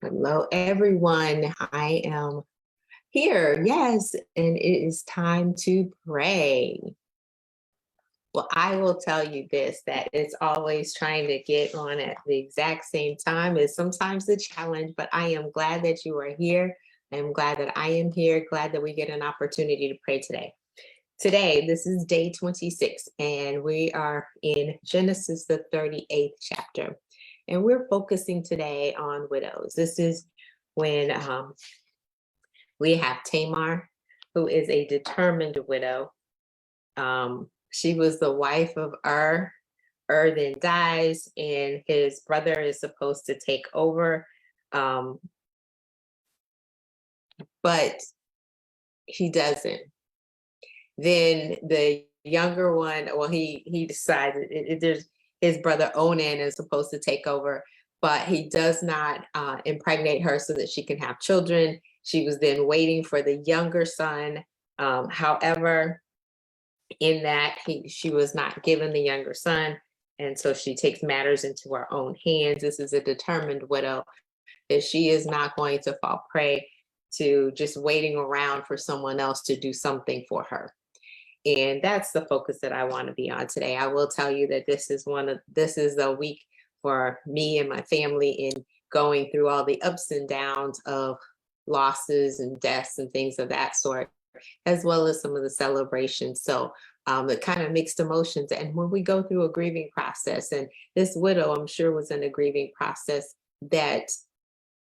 Hello, everyone. I am here. Yes, and it is time to pray. Well, I will tell you this, that it's always trying to get on at the exact same time is sometimes the challenge, but I am glad that you are here. I'm glad that I am here. Glad that we get an opportunity to pray today. Today, this is day 26, and we are in Genesis, the 38th chapter. And we're focusing today on widows. This is when we have Tamar, who is a determined widow. She was the wife of Ur. Ur then dies, and his brother is supposed to take over. But he doesn't. Then the younger one, well, he decided his brother Onan is supposed to take over, but he does not impregnate her so that she can have children. She was then waiting for the younger son. However, in that she was not given the younger son, and so she takes matters into her own hands. This is a determined widow, that she is not going to fall prey to just waiting around for someone else to do something for her. And that's the focus that I want to be on today. I will tell you that this is a week for me and my family in going through all the ups and downs of losses and deaths and things of that sort, as well as some of the celebrations. So the kind of mixed emotions. And when we go through a grieving process, and this widow, I'm sure, was in a grieving process, that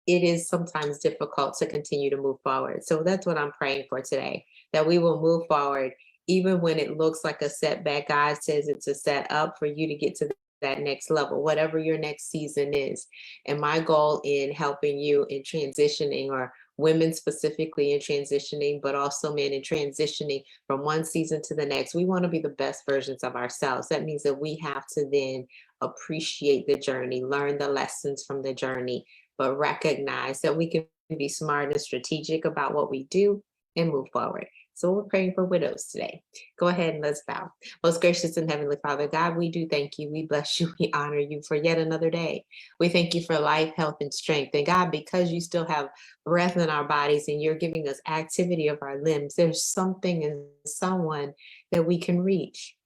it is sometimes difficult to continue to move forward. So that's what I'm praying for today, that we will move forward even when it looks like a setback. God says it's a set up for you to get to that next level, whatever your next season is. And my goal in helping you in transitioning, or women specifically in transitioning, but also men in transitioning from one season to the next, we want to be the best versions of ourselves. That means that we have to then appreciate the journey, learn the lessons from the journey, but recognize that we can be smart and strategic about what we do and move forward. So we're praying for widows today. Go ahead and let's bow. Most gracious and heavenly Father, God, we do thank you. We bless you. We honor you for yet another day. We thank you for life, health, and strength. And God, because you still have breath in our bodies and you're giving us activity of our limbs, there's something and someone that we can reach.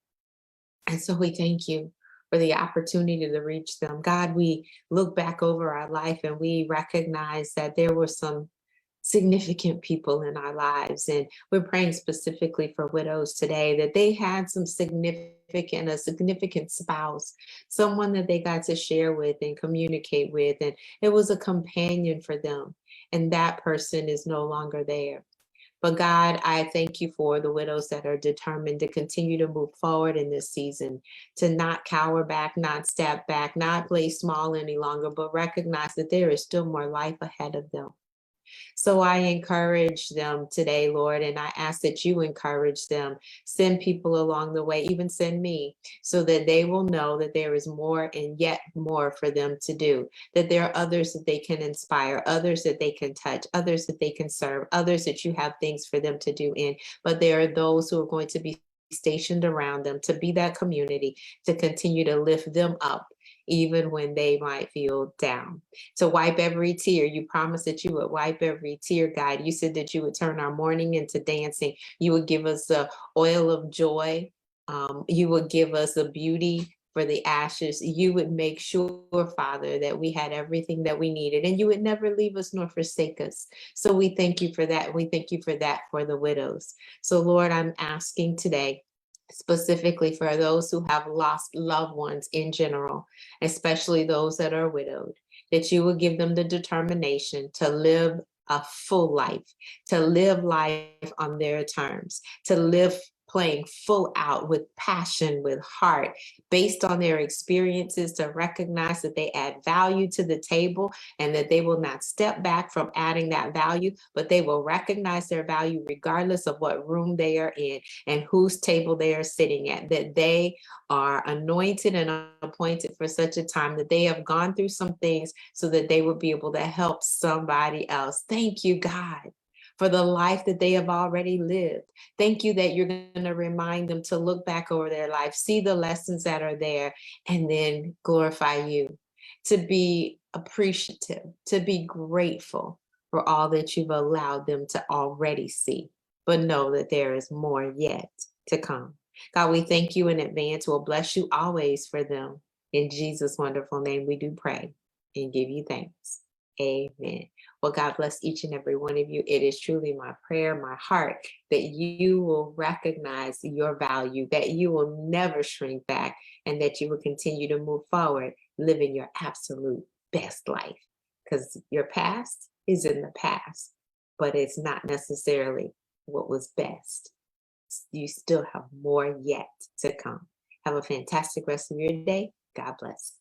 And so we thank you for the opportunity to reach them. God, we look back over our life and we recognize that there were some significant people in our lives. And we're praying specifically for widows today, that they had a significant spouse, someone that they got to share with and communicate with. And it was a companion for them. And that person is no longer there. But God, I thank you for the widows that are determined to continue to move forward in this season, to not cower back, not step back, not play small any longer, but recognize that there is still more life ahead of them. So I encourage them today, Lord, and I ask that you encourage them. Send people along the way, even send me, so that they will know that there is more and yet more for them to do, that there are others that they can inspire, others that they can touch, others that they can serve, others that you have things for them to do in. But there are those who are going to be stationed around them to be that community, to continue to lift them up, even when they might feel down, to wipe every tear. You promised that you would wipe every tear, God. You said that you would turn our mourning into dancing. You would give us the oil of joy. You would give us the beauty for the ashes. You would make sure, Father, that we had everything that we needed, and you would never leave us nor forsake us. So we thank you for that. We thank you for that for the widows. So Lord, I'm asking today, specifically for those who have lost loved ones in general, especially those that are widowed, that you will give them the determination to live a full life, to live life on their terms, to live playing full out with passion, with heart, based on their experiences, to recognize that they add value to the table and that they will not step back from adding that value, but they will recognize their value regardless of what room they are in and whose table they are sitting at, that they are anointed and appointed for such a time, that they have gone through some things so that they will be able to help somebody else. Thank you, God, for the life that they have already lived. Thank you that you're going to remind them to look back over their life, see the lessons that are there, and then glorify you, to be appreciative, to be grateful for all that you've allowed them to already see, but know that there is more yet to come. God, we thank you in advance. We'll bless you always for them. In Jesus' wonderful name, we do pray and give you thanks. Amen. Well, God bless each and every one of you. It is truly my prayer, my heart, that you will recognize your value, that you will never shrink back, and that you will continue to move forward, living your absolute best life. Because your past is in the past, but it's not necessarily what was best. You still have more yet to come. Have a fantastic rest of your day. God bless.